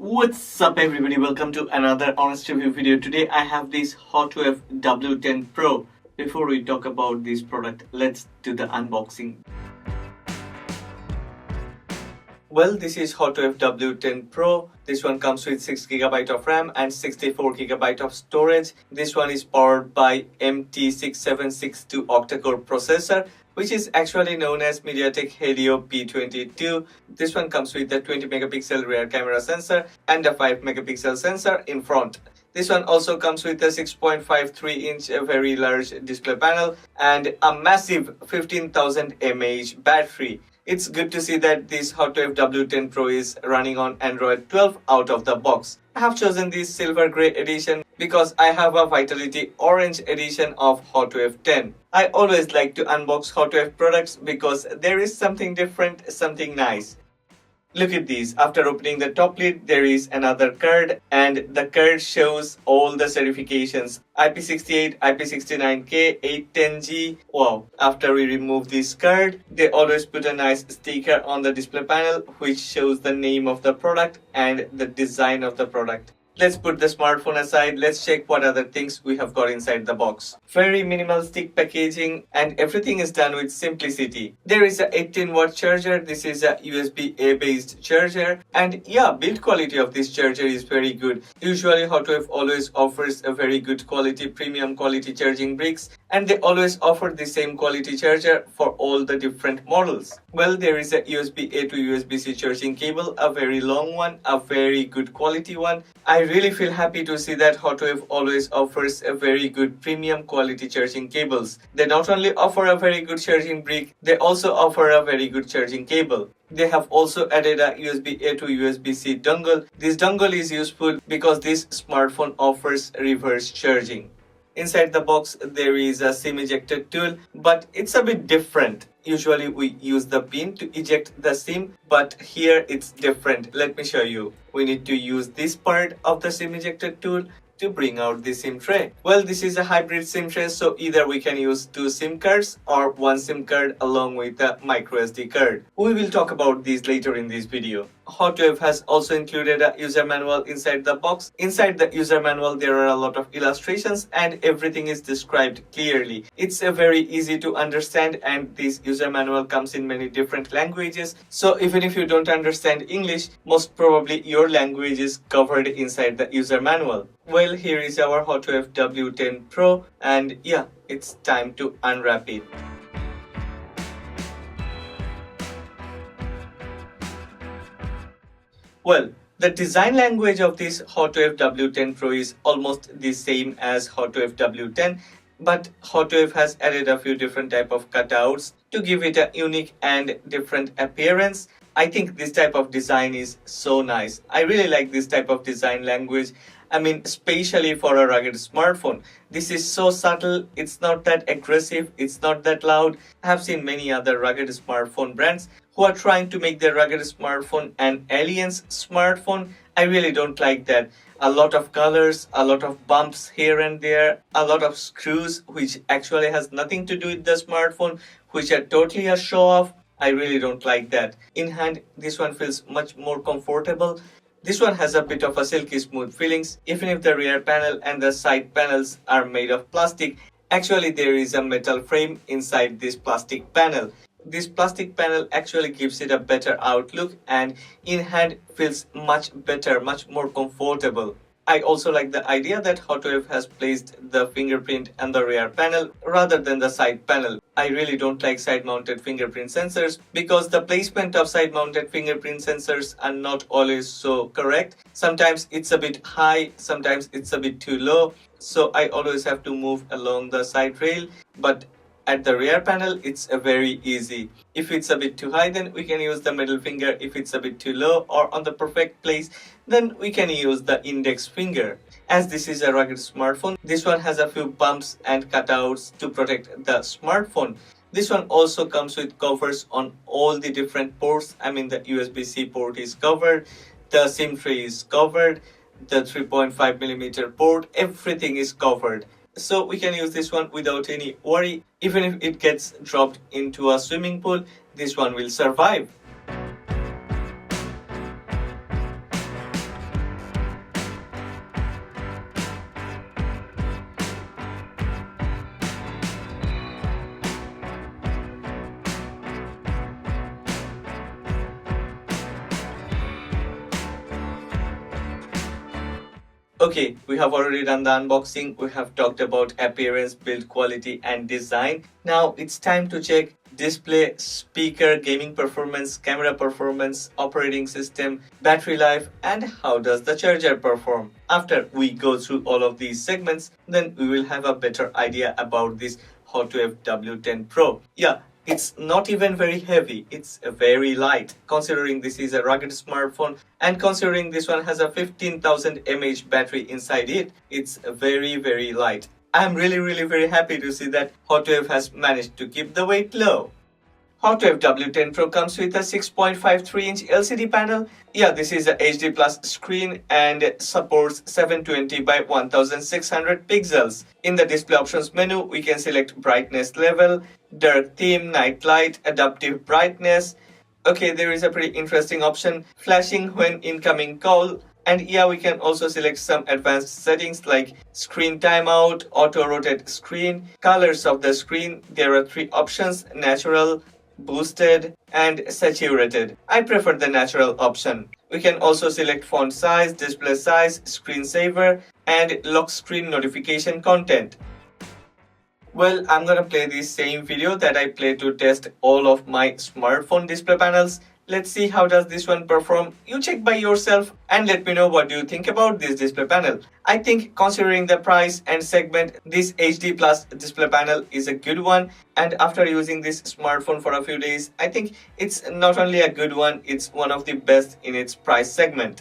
What's up everybody, welcome to another honest review video. Today I have this Hotwav W10 Pro. Before we talk about this product, let's do the unboxing. Well, this is Hotwav W10 Pro. This one comes with 6GB of RAM and 64GB of storage. This one is powered by MT6762 octa-core processor, which is actually known as MediaTek Helio P22. This one comes with a 20 megapixel rear camera sensor and a 5 megapixel sensor in front. This one also comes with a 6.53-inch very large display panel and a massive 15,000 mAh battery. It's good to see that this Hotwav W10 Pro is running on Android 12 out of the box. I have chosen this silver grey edition because I have a Vitality Orange edition of Hotwav 10. I always like to unbox Hotwav products because there is something different, something nice. Look at this. After opening the top lid, there is another card, and the card shows all the certifications: IP68, IP69K, 810G. Wow. After we remove this card, they always put a nice sticker on the display panel which shows the name of the product and the design of the product. Let's put the smartphone aside. Let's check what other things we have got inside the box. Very minimalistic packaging, and everything is done with simplicity. There is a 18-watt charger. This is a USB-A based charger, and yeah, build quality of this charger is very good. Usually Hotwav always offers a very good quality, premium quality charging bricks, and they always offer the same quality charger for all the different models. Well, there is a USB-A to USB-C charging cable, a very long one, a very good quality one. I really feel happy to see that Hotwav always offers a very good premium quality charging cables. They not only offer a very good charging brick, they also offer a very good charging cable. They have also added a USB-A to USB-C dongle. This dongle is useful because this smartphone offers reverse charging. Inside the box there is a SIM ejector tool, but it's a bit different. Usually we use the pin to eject the SIM, but here it's different. Let me show you. We need to use this part of the SIM ejector tool to bring out the SIM tray. Well, this is a hybrid SIM tray, so either we can use two SIM cards or one SIM card along with a microSD card. We will talk about these later in this video. Hotwav has also included a user manual inside the box. Inside the user manual there are a lot of illustrations and everything is described clearly. It's very easy to understand, and this user manual comes in many different languages. So even if you don't understand English, most probably your language is covered inside the user manual. Well, here is our Hotwav W10 Pro, and yeah, it's time to unwrap it. Well, the design language of this Hotwav W10 Pro is almost the same as Hotwav W10, but Hotwav has added a few different type of cutouts to give it a unique and different appearance. I think this type of design is so nice. I really like this type of design language. I mean, especially for a rugged smartphone. This is so subtle, it's not that aggressive, it's not that loud. I have seen many other rugged smartphone brands who are trying to make their rugged smartphone an alien's smartphone. I really don't like that. A lot of colors, a lot of bumps here and there, a lot of screws which actually has nothing to do with the smartphone, which are totally a show off. I really don't like that. In hand, this one feels much more comfortable. This one has a bit of a silky smooth feelings. Even if the rear panel and the side panels are made of plastic, actually there is a metal frame inside this plastic panel. This plastic panel actually gives it a better outlook, and in hand feels much better, much more comfortable. I also like the idea that Hotwav has placed the fingerprint on the rear panel rather than the side panel. I really don't like side-mounted fingerprint sensors because the placement of side-mounted fingerprint sensors are not always so correct. Sometimes it's a bit high, sometimes it's a bit too low. So I always have to move along the side rail, but at the rear panel it's very easy. If it's a bit too high, then we can use the middle finger. If it's a bit too low or on the perfect place, then we can use the index finger. As this is a rugged smartphone, this one has a few bumps and cutouts to protect the smartphone. This one also comes with covers on all the different ports. I mean, the USB-C port is covered, the SIM tray is covered, the 3.5mm port, everything is covered. So we can use this one without any worry. Even if it gets dropped into a swimming pool, this one will survive. Okay, we have already done the unboxing. We have talked about appearance, build quality and design. Now it's time to check display, speaker, gaming performance, camera performance, operating system, battery life, and how does the charger perform. After we go through all of these segments, then we will have a better idea about this Hotwav W10 Pro. Yeah, it's not even very heavy, it's very light. Considering this is a rugged smartphone and considering this one has a 15,000 mAh battery inside it, it's very light. I'm really very happy to see that Hotwav has managed to keep the weight low. Hotwav W10 Pro comes with a 6.53-inch LCD panel. Yeah, this is a HD Plus screen and supports 720 by 1600 pixels. In the display options menu, we can select brightness level, dark theme, night light, adaptive brightness. Okay, there is a pretty interesting option, flashing when incoming call. And yeah, we can also select some advanced settings like screen timeout, auto rotate screen, colors of the screen. There are 3 options: natural, boosted and saturated. I prefer the natural option. We can also select font size, display size, screensaver and lock screen notification content. Well, I'm gonna play the same video that I played to test all of my smartphone display panels. Let's see how does this one perform. You check by yourself and let me know what do you think about this display panel. I think considering the price and segment, this HD Plus display panel is a good one. And after using this smartphone for a few days, I think it's not only a good one, it's one of the best in its price segment.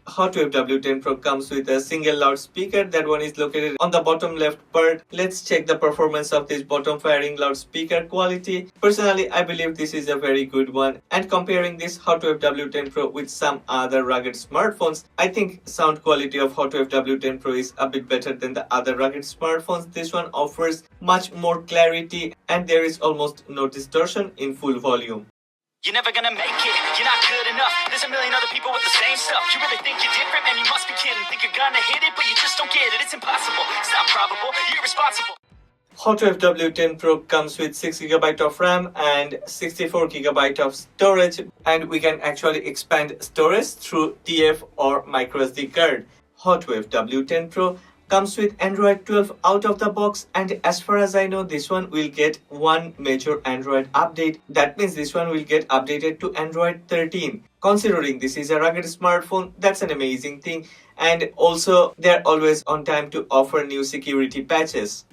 Hotwav W10 Pro comes with a single loudspeaker. That one is located on the bottom left part. Let's check the performance of this bottom firing loudspeaker quality. Personally, I believe this is a very good one. And comparing this Hotwav W10 Pro with some other rugged smartphones, I think sound quality of Hotwav W10 Pro is a bit better than the other rugged smartphones. This one offers much more clarity and there is almost no distortion in full volume. You're never gonna make it, you're not good enough. There's a million other people with the same stuff. You really think you're different, man, you must be kidding. Think you're gonna hit it, but you just don't get it. It's impossible, it's not probable, you're irresponsible. Hotwav W10 Pro comes with 6GB of RAM and 64GB of storage, and we can actually expand storage through TF or microSD card. Hotwav W10 Pro comes with Android 12 out of the box, and as far as I know, this one will get one major Android update. That means this one will get updated to Android 13. Considering this is a rugged smartphone, that's an amazing thing, and also they're always on time to offer new security patches.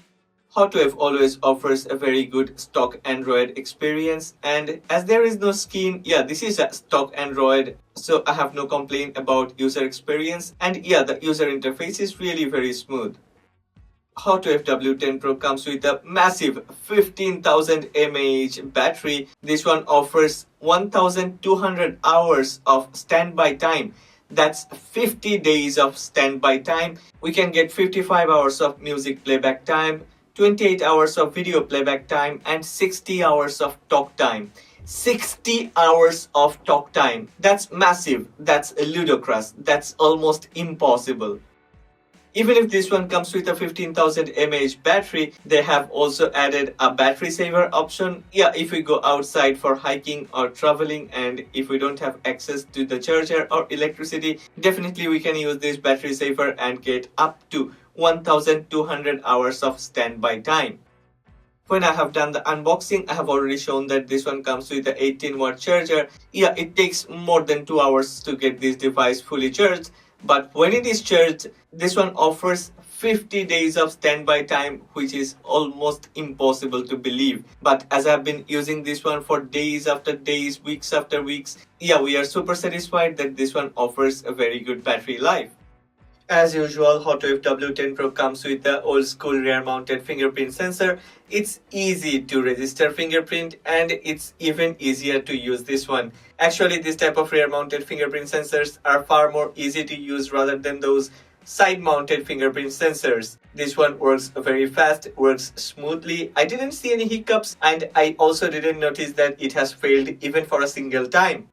Hotwav always offers a very good stock Android experience, and as there is no skin, yeah, this is a stock Android, so I have no complaint about user experience, and yeah, the user interface is really very smooth. Hotwav W10 Pro comes with a massive 15,000 mAh battery. This one offers 1,200 hours of standby time. That's 50 days of standby time. We can get 55 hours of music playback time, 28 hours of video playback time and 60 hours of talk time. 60 hours of talk time. That's massive. That's ludicrous. That's almost impossible. Even if this one comes with a 15,000 mAh battery, they have also added a battery saver option. Yeah, if we go outside for hiking or traveling and if we don't have access to the charger or electricity, definitely we can use this battery saver and get up to 1,200 hours of standby time. When I have done the unboxing, I have already shown that this one comes with a 18-watt charger. Yeah, it takes more than 2 hours to get this device fully charged. But when it is charged, this one offers 50 days of standby time, which is almost impossible to believe. But as I've been using this one for days after days, weeks after weeks, yeah, we are super satisfied that this one offers a very good battery life. As usual, Hotwav W10 Pro comes with the old school rear mounted fingerprint sensor. It's easy to register fingerprint and it's even easier to use this one. Actually, this type of rear mounted fingerprint sensors are far more easy to use rather than those side-mounted fingerprint sensors. This one works very fast, works smoothly. I didn't see any hiccups, and I also didn't notice that it has failed even for a single time.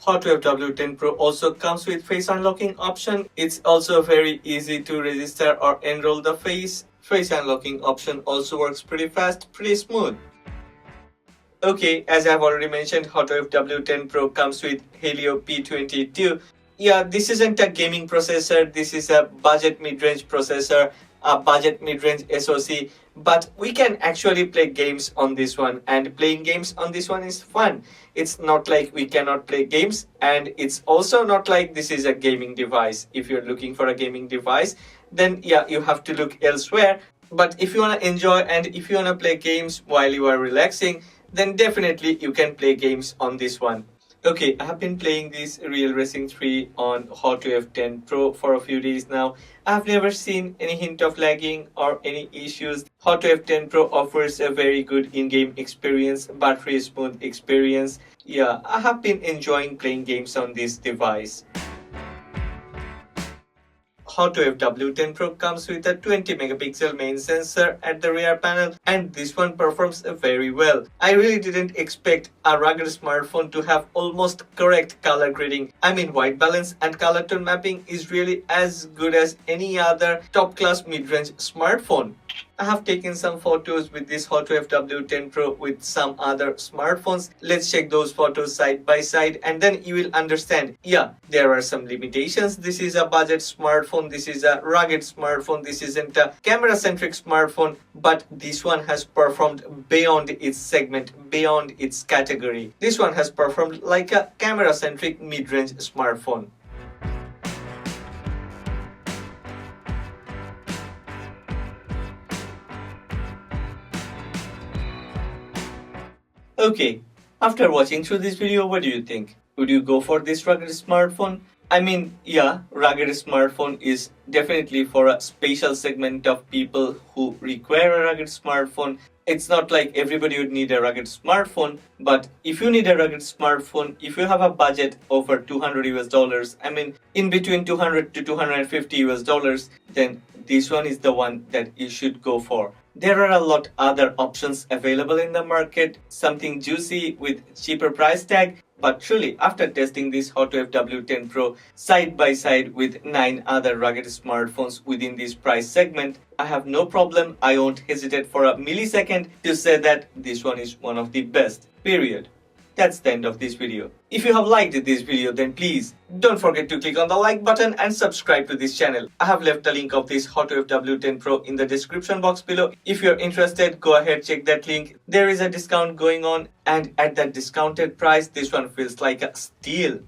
Hotwav W10 Pro also comes with face unlocking option. It's also very easy to register or enroll the face. Face unlocking option also works pretty fast, pretty smooth. Okay, as I've already mentioned, Hotwav W10 Pro comes with Helio P22. Yeah, this isn't a gaming processor, this is a budget mid-range processor, a budget mid-range SoC, but we can actually play games on this one, and playing games on this one is fun. It's not like we cannot play games, and it's also not like this is a gaming device. If you're looking for a gaming device, then yeah, you have to look elsewhere. But if you want to enjoy and if you want to play games while you are relaxing, then definitely you can play games on this one. Okay, I have been playing this Real Racing 3 on Hotwav W10 Pro for a few days now. I have never seen any hint of lagging or any issues. Hotwav W10 Pro offers a very good in-game experience, battery smooth experience. Yeah, I have been enjoying playing games on this device. Hotwav W10 Pro comes with a 20 megapixel main sensor at the rear panel, and this one performs very well. I really didn't expect a rugged smartphone to have almost correct color grading. I mean, white balance and color tone mapping is really as good as any other top class mid-range smartphone. I have taken some photos with this Hotwav W10 Pro with some other smartphones. Let's check those photos side by side, and then you will understand. Yeah, there are some limitations. This is a budget smartphone, this is a rugged smartphone, this isn't a camera-centric smartphone, but this one has performed beyond its segment, beyond its category. This one has performed like a camera-centric mid-range smartphone. Okay, after watching through this video, what do you think? Would you go for this rugged smartphone? I mean, yeah, rugged smartphone is definitely for a special segment of people who require a rugged smartphone. It's not like everybody would need a rugged smartphone, but if you need a rugged smartphone, if you have a budget over $200 I mean, in between 200 to 250 US, then this one is the one that you should go for. There are a lot other options available in the market, something juicy with cheaper price tag, but truly after testing this Hotwav W10 Pro side by side with 9 other rugged smartphones within this price segment, I have no problem, I won't hesitate for a millisecond to say that this one is one of the best, period. That's the end of this video. If you have liked this video, then please don't forget to click on the like button and subscribe to this channel. I have left a link of this Hotwav W10 Pro in the description box below. If you're interested, go ahead, check that link. There is a discount going on, and at that discounted price, this one feels like a steal.